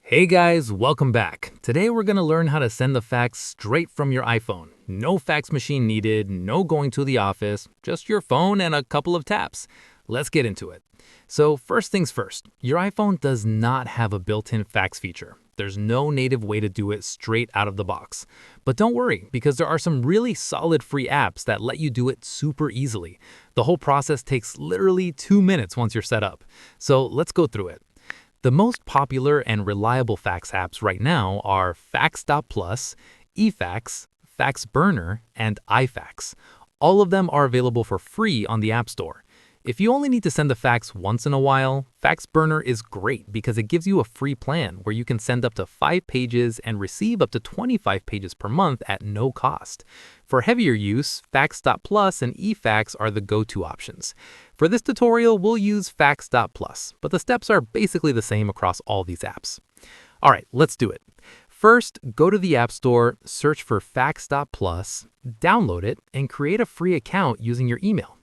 Hey guys, welcome back. Today we're going to learn how to send the fax straight from your iPhone. No fax machine needed, no going to the office, just your phone and a couple of taps. Let's get into it. So first things first, your iPhone does not have a built-in fax feature. There's no native way to do it straight out of the box. But don't worry, because there are some really solid free apps that let you do it super easily. The whole process takes literally 2 minutes once you're set up. So let's go through it. The most popular and reliable fax apps right now are Fax.Plus, eFax, FaxBurner, and iFax. All of them are available for free on the App Store. If you only need to send a fax once in a while, FaxBurner is great because it gives you a free plan where you can send up to 5 pages and receive up to 25 pages per month at no cost. For heavier use, Fax.Plus and eFax are the go-to options. For this tutorial, we'll use Fax.Plus, but the steps are basically the same across all these apps. All right, let's do it. First, go to the App Store, search for Fax.Plus, download it, and create a free account using your email.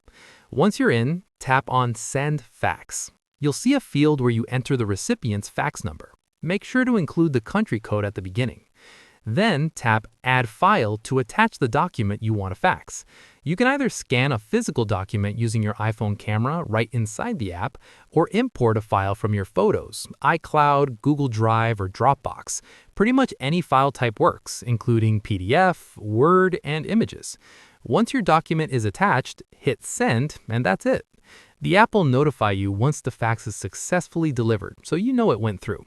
Once you're in, tap on Send Fax. You'll see a field where you enter the recipient's fax number. Make sure to include the country code at the beginning. Then tap Add File to attach the document you want to fax. You can either scan a physical document using your iPhone camera right inside the app, or import a file from your photos, iCloud, Google Drive, or Dropbox. Pretty much any file type works, including PDF, Word, and images. Once your document is attached, hit Send, and that's it. The app will notify you once the fax is successfully delivered, so you know it went through.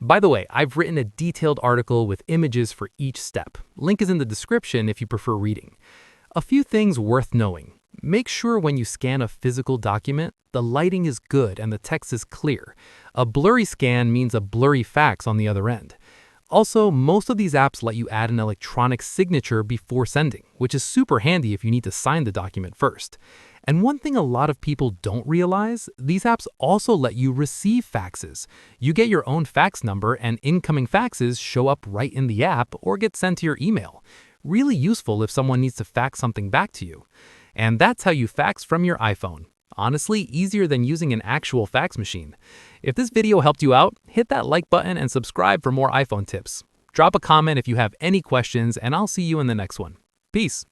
By the way, I've written a detailed article with images for each step. Link is in the description if you prefer reading. A few things worth knowing. Make sure when you scan a physical document, the lighting is good and the text is clear. A blurry scan means a blurry fax on the other end. Also, most of these apps let you add an electronic signature before sending, which is super handy if you need to sign the document first. And one thing a lot of people don't realize, these apps also let you receive faxes. You get your own fax number and incoming faxes show up right in the app or get sent to your email. Really useful if someone needs to fax something back to you. And that's how you fax from your iPhone. Honestly, easier than using an actual fax machine. If this video helped you out, hit that like button and subscribe for more iPhone tips. Drop a comment if you have any questions, and I'll see you in the next one. Peace.